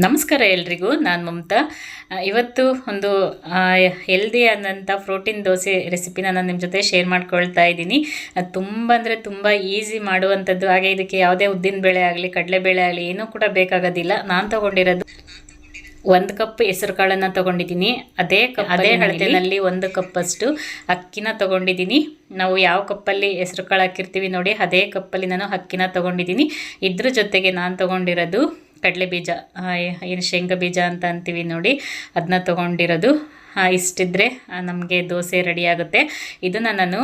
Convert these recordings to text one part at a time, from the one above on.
ನಮಸ್ಕಾರ ಎಲ್ರಿಗೂ, ನಾನು ಮಮತಾ. ಇವತ್ತು ಒಂದು ಹೆಲ್ದಿ ಆದಂಥ ಪ್ರೋಟೀನ್ ದೋಸೆ ರೆಸಿಪಿನ ನಾನು ನಿಮ್ಮ ಜೊತೆ ಶೇರ್ ಮಾಡ್ಕೊಳ್ತಾ ಇದ್ದೀನಿ. ತುಂಬ ಅಂದರೆ ತುಂಬ ಈಸಿ ಮಾಡುವಂಥದ್ದು. ಹಾಗೆ ಇದಕ್ಕೆ ಯಾವುದೇ ಉದ್ದಿನ ಬೇಳೆ ಆಗಲಿ ಕಡಲೆಬೇಳೆ ಆಗಲಿ ಏನೂ ಕೂಡ ಬೇಕಾಗೋದಿಲ್ಲ. ನಾನು ತೊಗೊಂಡಿರೋದು 1 ಕಪ್ ಹೆಸರು ಕಾಳನ್ನು ತೊಗೊಂಡಿದ್ದೀನಿ. ಅದೇ ಅಳತೆಯಲ್ಲಿ 1 ಕಪ್ಪಷ್ಟು ಅಕ್ಕಿನ ತೊಗೊಂಡಿದ್ದೀನಿ. ನಾವು ಯಾವ ಕಪ್ಪಲ್ಲಿ ಹೆಸರು ಕಾಳು ಹಾಕಿರ್ತೀವಿ ನೋಡಿ, ಅದೇ ಕಪ್ಪಲ್ಲಿ ನಾನು ಅಕ್ಕಿನ ತೊಗೊಂಡಿದ್ದೀನಿ. ಇದ್ರ ಜೊತೆಗೆ ನಾನು ತೊಗೊಂಡಿರೋದು ಕಡಲೆ ಬೀಜ, ಏನು ಶೇಂಗಾ ಬೀಜ ಅಂತ ಅಂತೀವಿ ನೋಡಿ, ಅದನ್ನ ತೊಗೊಂಡಿರೋದು. ಇಷ್ಟಿದ್ರೆ ನಮಗೆ ದೋಸೆ ರೆಡಿ ಆಗುತ್ತೆ. ಇದನ್ನು ನಾನು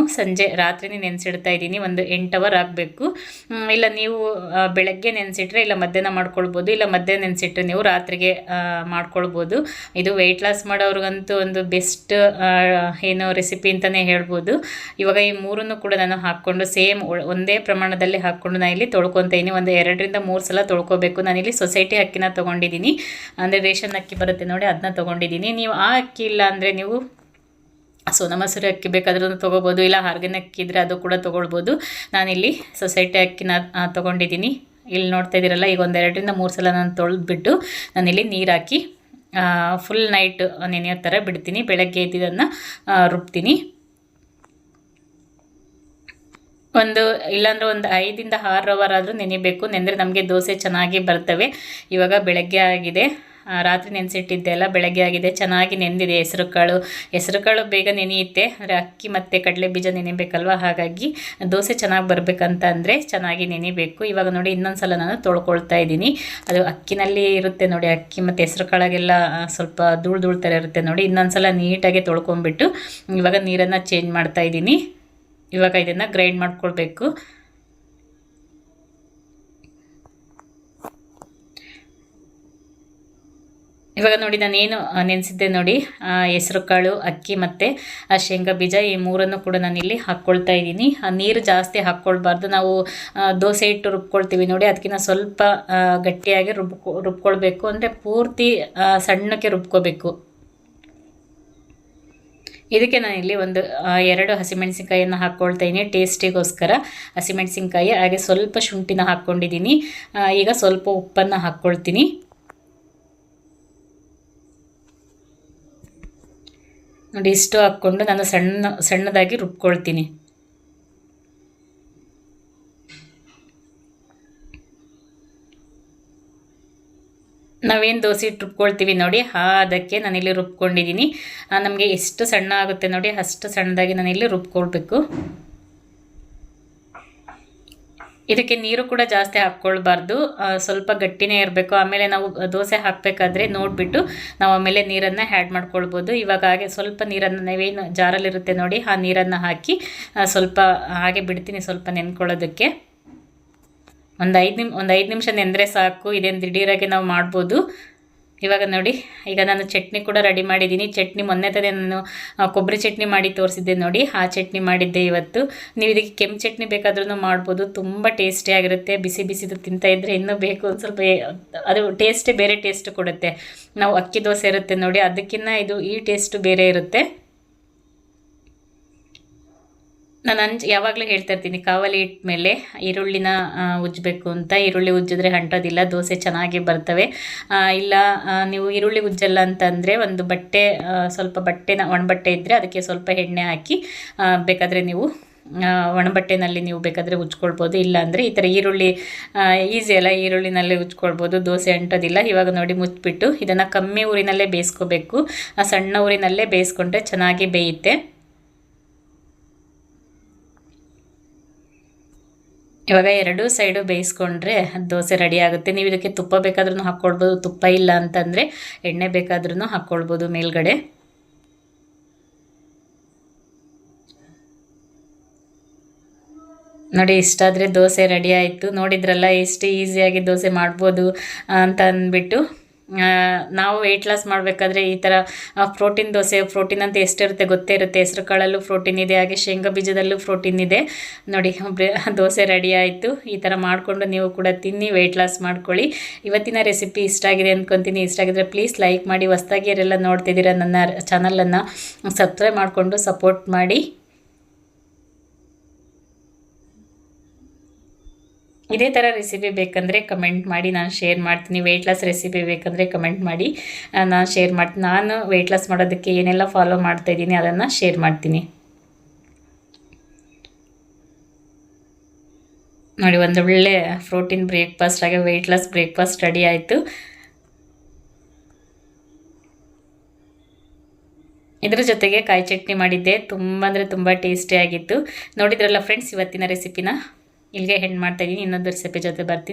ರಾತ್ರಿನೇ ನೆನೆಸಿಡ್ತಾ ಇದ್ದೀನಿ. ಒಂದು 8 ಅವರ್ ಆಗಬೇಕು. ಇಲ್ಲ ನೀವು ಬೆಳಗ್ಗೆ ನೆನೆಸಿಟ್ರೆ ಇಲ್ಲ ಮಧ್ಯಾಹ್ನ ಮಾಡ್ಕೊಳ್ಬೋದು, ಇಲ್ಲ ಮಧ್ಯಾಹ್ನ ನೆನೆಸಿಟ್ರೆ ನೀವು ರಾತ್ರಿಗೆ ಮಾಡ್ಕೊಳ್ಬೋದು. ಇದು ವೆಯ್ಟ್ ಲಾಸ್ ಮಾಡೋವ್ರಿಗಂತೂ ಒಂದು ಬೆಸ್ಟ್ ಏನೋ ರೆಸಿಪಿ ಅಂತಲೇ ಹೇಳ್ಬೋದು. ಇವಾಗ ಈ ಮೂರನ್ನು ಕೂಡ ನಾನು ಹಾಕ್ಕೊಂಡು ಒಂದೇ ಪ್ರಮಾಣದಲ್ಲಿ ಹಾಕ್ಕೊಂಡು ನಾನು ಇಲ್ಲಿ ತೊಳ್ಕೊತಾ ಇದ್ದೀನಿ. ಒಂದು 2ರಿಂದ 3 ಸಲ ತೊಳ್ಕೊಬೇಕು. ನಾನಿಲ್ಲಿ ಸೊಸೈಟಿ ಅಕ್ಕಿನ ತೊಗೊಂಡಿದ್ದೀನಿ, ಅಂದರೆ ರೇಷನ್ ಅಕ್ಕಿ ಬರುತ್ತೆ ನೋಡಿ, ಅದನ್ನ ತೊಗೊಂಡಿದ್ದೀನಿ. ನೀವು ಆ ಅಕ್ಕಿ ಇಲ್ಲ ಅಂದರೆ ನೀವು ಸೋನಾ ಮಸೂರಿ ಅಕ್ಕಿ ಬೇಕಾದ್ರೂ ತೊಗೋಬೋದು, ಇಲ್ಲ ಆರ್ಗ್ಯಾನಿಕ್ ಅಕ್ಕಿ ಇದ್ದರೆ ಅದು ಕೂಡ ತೊಗೊಳ್ಬೋದು. ನಾನಿಲ್ಲಿ ಸೊಸೈಟಿ ಅಕ್ಕಿನ ತೊಗೊಂಡಿದ್ದೀನಿ. ಇಲ್ಲಿ ನೋಡ್ತಾ ಇದ್ದೀರಲ್ಲ, ಈಗ ಒಂದು 2ರಿಂದ 3 ಸಲ ನಾನು ತೊಳೆದ್ಬಿಟ್ಟು ನಾನಿಲ್ಲಿ ನೀರು ಹಾಕಿ ಫುಲ್ ನೈಟ್ ನೆನೆಯೋ ಥರ ಬಿಡ್ತೀನಿ. ಬೆಳಗ್ಗೆ ಇದನ್ನು ರುಬ್ತೀನಿ. ಇಲ್ಲಾಂದರೆ ಒಂದು 5ರಿಂದ 6 ಅವರ್ ಆದರೂ ನೆನೆಯಬೇಕು. ನೆಂದರೆ ನಮಗೆ ದೋಸೆ ಚೆನ್ನಾಗಿ ಬರ್ತವೆ. ಇವಾಗ ಬೆಳಗ್ಗೆ ಆಗಿದೆ, ರಾತ್ರಿ ನೆನೆಸಿಟ್ಟಿದ್ದೆ ಅಲ್ಲ, ಬೆಳಗ್ಗೆ ಆಗಿದೆ, ಚೆನ್ನಾಗಿ ನೆಂದಿದೆ. ಹೆಸರು ಕಾಳು ಬೇಗ ನೆನೆಯುತ್ತೆ, ಅಂದರೆ ಅಕ್ಕಿ ಮತ್ತು ಕಡಲೆ ಬೀಜ ನೆನೆಯಬೇಕಲ್ವ, ಹಾಗಾಗಿ ದೋಸೆ ಚೆನ್ನಾಗಿ ಬರಬೇಕಂತ ಅಂದರೆ ಚೆನ್ನಾಗಿ ನೆನೆಯಬೇಕು. ಇವಾಗ ನೋಡಿ ಇನ್ನೊಂದು ಸಲ ನಾನು ತೊಳ್ಕೊಳ್ತಾ ಇದ್ದೀನಿ. ಅದು ಅಕ್ಕಿನಲ್ಲಿ ಇರುತ್ತೆ ನೋಡಿ, ಅಕ್ಕಿ ಮತ್ತು ಹೆಸರು ಕಾಳಾಗೆಲ್ಲ ಸ್ವಲ್ಪ ಧೂಳು ಥರ ಇರುತ್ತೆ ನೋಡಿ. ಇನ್ನೊಂದು ಸಲ ನೀಟಾಗಿ ತೊಳ್ಕೊಂಬಿಟ್ಟು ಇವಾಗ ನೀರನ್ನು ಚೇಂಜ್ ಮಾಡ್ತಾ ಇದ್ದೀನಿ. ಇವಾಗ ಇದನ್ನು ಗ್ರೈಂಡ್ ಮಾಡ್ಕೊಳ್ಬೇಕು. ಇವಾಗ ನೋಡಿ ನಾನೇನು ನೆನೆಸಿದ್ದೆ ನೋಡಿ, ಹೆಸರು ಕಾಳು, ಅಕ್ಕಿ ಮತ್ತು ಶೇಂಗಾ ಬೀಜ, ಈ ಮೂರನ್ನು ಕೂಡ ನಾನಿಲ್ಲಿ ಹಾಕ್ಕೊಳ್ತಾ ಇದ್ದೀನಿ. ನೀರು ಜಾಸ್ತಿ ಹಾಕ್ಕೊಳ್ಬಾರ್ದು. ನಾವು ದೋಸೆ ಹಿಟ್ಟು ರುಬ್ಕೊಳ್ತೀವಿ ನೋಡಿ, ಅದಕ್ಕಿಂತ ಸ್ವಲ್ಪ ಗಟ್ಟಿಯಾಗಿ ರುಬ್ಕೊಳ್ಬೇಕು. ಅಂದರೆ ಪೂರ್ತಿ ಸಣ್ಣಕ್ಕೆ ರುಬ್ಕೋಬೇಕು. ಇದಕ್ಕೆ ನಾನಿಲ್ಲಿ ಒಂದು 2 ಹಸಿಮೆಣಸಿನ್ಕಾಯಿಯನ್ನು ಹಾಕ್ಕೊಳ್ತಾ ಇದ್ದೀನಿ, ಟೇಸ್ಟಿಗೋಸ್ಕರ. ಹಸಿಮೆಣಸಿನ್ಕಾಯಿ ಹಾಗೆ ಸ್ವಲ್ಪ ಶುಂಠಿನ ಹಾಕ್ಕೊಂಡಿದ್ದೀನಿ. ಈಗ ಸ್ವಲ್ಪ ಉಪ್ಪನ್ನು ಹಾಕ್ಕೊಳ್ತೀನಿ. ನೋಡಿ, ಇಷ್ಟು ಹಾಕ್ಕೊಂಡು ನಾನು ಸಣ್ಣದಾಗಿ ರುಬ್ಕೊಳ್ತೀನಿ. ನಾವೇನು ದೋಸೆ ಹಿಟ್ಟು ರುಬ್ಕೊಳ್ತೀವಿ ನೋಡಿ, ಅದಕ್ಕೆ ನಾನಿಲ್ಲಿ ರುಬ್ಕೊಂಡಿದ್ದೀನಿ. ನಮಗೆ ಎಷ್ಟು ಸಣ್ಣ ಆಗುತ್ತೆ ನೋಡಿ, ಅಷ್ಟು ಸಣ್ಣದಾಗಿ ನಾನಿಲ್ಲಿ ರುಬ್ಕೊಳ್ಬೇಕು. ಇದಕ್ಕೆ ನೀರು ಕೂಡ ಜಾಸ್ತಿ ಹಾಕ್ಕೊಳ್ಬಾರ್ದು, ಸ್ವಲ್ಪ ಗಟ್ಟಿನೇ ಇರಬೇಕು. ಆಮೇಲೆ ನಾವು ದೋಸೆ ಹಾಕಬೇಕಾದ್ರೆ ನೋಡಿಬಿಟ್ಟು ನಾವು ಆಮೇಲೆ ನೀರನ್ನು ಆ್ಯಡ್ ಮಾಡ್ಕೊಳ್ಬೋದು. ಇವಾಗ ಹಾಗೆ ಸ್ವಲ್ಪ ನೀರನ್ನು ನಾವೇನು ಜಾರಲ್ಲಿರುತ್ತೆ ನೋಡಿ, ಆ ನೀರನ್ನು ಹಾಕಿ ಸ್ವಲ್ಪ ಹಾಗೆ ಬಿಡ್ತೀನಿ, ಸ್ವಲ್ಪ ನೆನ್ಕೊಳ್ಳೋದಕ್ಕೆ. ಒಂದು 5 ನಿಮಿಷ ನೆಂದರೆ ಸಾಕು. ಇದೇನು ದಿಢೀರಾಗಿ ನಾವು ಮಾಡ್ಬೋದು. ಇವಾಗ ನೋಡಿ, ಈಗ ನಾನು ಚಟ್ನಿ ಕೂಡ ರೆಡಿ ಮಾಡಿದ್ದೀನಿ. ಚಟ್ನಿ ಮೊನ್ನೆ ತಾನೇ ನಾನು ಕೊಬ್ಬರಿ ಚಟ್ನಿ ಮಾಡಿ ತೋರಿಸಿದ್ದೆ ನೋಡಿ, ಆ ಚಟ್ನಿ ಮಾಡಿದ್ದೆ ಇವತ್ತು. ನೀವು ಇದಕ್ಕೆ ಕೆಂಪು ಚಟ್ನಿ ಬೇಕಾದ್ರೂ ಮಾಡ್ಬೋದು, ತುಂಬ ಟೇಸ್ಟಿಯಾಗಿರುತ್ತೆ. ಬಿಸಿ ಬಿಸಿದು ತಿಂತಾಯಿದ್ರೆ ಇನ್ನೂ ಬೇಕು ಒಂದು ಸ್ವಲ್ಪ, ಅದು ಟೇಸ್ಟೇ ಬೇರೆ ಟೇಸ್ಟ್ ಕೊಡುತ್ತೆ. ನಾವು ಅಕ್ಕಿ ದೋಸೆ ಇರುತ್ತೆ ನೋಡಿ, ಅದಕ್ಕಿಂತ ಈ ಟೇಸ್ಟು ಬೇರೆ ಇರುತ್ತೆ. ನಾನು ಯಾವಾಗಲೂ ಹೇಳ್ತಾ ಇರ್ತೀನಿ, ಕಾವಲಿ ಇಟ್ಟ ಮೇಲೆ ಈರುಳ್ಳಿನ ಉಜ್ಜಬೇಕು ಅಂತ. ಈರುಳ್ಳಿ ಉಜ್ಜಿದ್ರೆ ಅಂಟೋದಿಲ್ಲ, ದೋಸೆ ಚೆನ್ನಾಗಿ ಬರ್ತವೆ. ಇಲ್ಲ ನೀವು ಈರುಳ್ಳಿ ಉಜ್ಜಲ್ಲ ಅಂತಂದರೆ ಒಂದು ಬಟ್ಟೆ, ಸ್ವಲ್ಪ ಬಟ್ಟೆನ ಒಣಬಟ್ಟೆ ಇದ್ದರೆ ಅದಕ್ಕೆ ಸ್ವಲ್ಪ ಎಣ್ಣೆ ಹಾಕಿ ಬೇಕಾದರೆ ನೀವು ಒಣಬಟ್ಟೆನಲ್ಲಿ ನೀವು ಬೇಕಾದರೆ ಉಜ್ಕೊಳ್ಬೋದು. ಇಲ್ಲಾಂದರೆ ಈ ಥರ ಈರುಳ್ಳಿ ಈಸಿ ಅಲ್ಲ, ಈರುಳ್ಳಿನಲ್ಲೇ ಉಜ್ಕೊಳ್ಬೋದು, ದೋಸೆ ಅಂಟೋದಿಲ್ಲ. ಇವಾಗ ನೋಡಿ ಮುಚ್ಚಿಬಿಟ್ಟು ಇದನ್ನು ಕಮ್ಮಿ ಊರಿನಲ್ಲೇ ಬೇಯಿಸ್ಕೋಬೇಕು. ಸಣ್ಣ ಊರಿನಲ್ಲೇ ಬೇಯಿಸ್ಕೊಂಡ್ರೆ ಚೆನ್ನಾಗಿ ಬೇಯುತ್ತೆ. ಇವಾಗ 2 ಸೈಡು ಬೇಯಿಸ್ಕೊಂಡ್ರೆ ದೋಸೆ ರೆಡಿ ಆಗುತ್ತೆ. ನೀವು ಇದಕ್ಕೆ ತುಪ್ಪ ಬೇಕಾದ್ರೂ ಹಾಕ್ಕೊಳ್ಬೋದು, ತುಪ್ಪ ಇಲ್ಲ ಅಂತಂದರೆ ಎಣ್ಣೆ ಬೇಕಾದ್ರೂ ಹಾಕ್ಕೊಳ್ಬೋದು ಮೇಲ್ಗಡೆ. ನೋಡಿ, ಇಷ್ಟಾದರೆ ದೋಸೆ ರೆಡಿ ಆಯಿತು. ನೋಡಿದ್ರಲ್ಲ ಎಷ್ಟು ಈಸಿಯಾಗಿ ದೋಸೆ ಮಾಡ್ಬೋದು ಅಂತ ಅಂದ್ಬಿಟ್ಟು. ನಾವು ವೆಯ್ಟ್ ಲಾಸ್ ಮಾಡಬೇಕಾದ್ರೆ ಈ ಥರ ಪ್ರೋಟೀನ್ ದೋಸೆ, ಪ್ರೋಟೀನ್ ಅಂತ ಎಷ್ಟಿರುತ್ತೆ ಗೊತ್ತೇ ಇರುತ್ತೆ. ಹೆಸರು ಕಾಳಲ್ಲೂ ಪ್ರೋಟೀನ್ ಇದೆ, ಹಾಗೆ ಶೇಂಗಾ ಬೀಜದಲ್ಲೂ ಪ್ರೋಟೀನ್ ಇದೆ. ನೋಡಿ, ದೋಸೆ ರೆಡಿ ಆಯಿತು. ಈ ಥರ ಮಾಡಿಕೊಂಡು ನೀವು ಕೂಡ ತಿನ್ನಿ, ವೆಯ್ಟ್ ಲಾಸ್ ಮಾಡ್ಕೊಳ್ಳಿ. ಇವತ್ತಿನ ರೆಸಿಪಿ ಇಷ್ಟ ಆಗಿದೆ ಅಂದ್ಕೊತೀನಿ. ಇಷ್ಟ ಆಗಿದ್ರೆ ಪ್ಲೀಸ್ ಲೈಕ್ ಮಾಡಿ. ಹೊಸ್ದಾಗಿ ಯಾರೆಲ್ಲ ನೋಡ್ತಿದ್ದೀರಾ ನನ್ನ ಚಾನಲನ್ನು ಸಬ್ಸ್ಕ್ರೈಬ್ ಮಾಡಿಕೊಂಡು ಸಪೋರ್ಟ್ ಮಾಡಿ. ಇದೇ ಥರ ರೆಸಿಪಿ ಬೇಕಂದರೆ ಕಮೆಂಟ್ ಮಾಡಿ, ನಾನು ಶೇರ್ ಮಾಡ್ತೀನಿ. ವೆಯ್ಟ್ ಲಾಸ್ ರೆಸಿಪಿ ಬೇಕಂದರೆ ಕಮೆಂಟ್ ಮಾಡಿ, ನಾನು ಶೇರ್ ಮಾಡ್ತೀನಿ. ನಾನು ವೆಯ್ಟ್ ಲಾಸ್ ಮಾಡೋದಕ್ಕೆ ಏನೆಲ್ಲ ಫಾಲೋ ಮಾಡ್ತಾಯಿದ್ದೀನಿ ಅದನ್ನು ಶೇರ್ ಮಾಡ್ತೀನಿ. ನೋಡಿ, ಒಂದು ಒಳ್ಳೆ ಪ್ರೋಟೀನ್ ಬ್ರೇಕ್ಫಾಸ್ಟ್ ಹಾಗೆ ವೆಯ್ಟ್ ಲಾಸ್ ಬ್ರೇಕ್ಫಾಸ್ಟ್ ರೆಡಿ ಆಯಿತು. ಇದ್ರ ಜೊತೆಗೆ ಕಾಯಿ ಚಟ್ನಿ ಮಾಡಿದ್ದೆ, ತುಂಬ ಅಂದರೆ ತುಂಬ ಟೇಸ್ಟಿಯಾಗಿತ್ತು. ನೋಡಿದ್ರಲ್ಲ ಫ್ರೆಂಡ್ಸ್, ಇವತ್ತಿನ ರೆಸಿಪಿನ ಇಲ್ಲಿಗೆ ಹೆಣ್ಣು ಮಾಡ್ತಾಯಿದ್ದೀನಿ. ಇನ್ನೊಂದು ರೆಸಿಪಿ ಜೊತೆ ಬರ್ತೀನಿ.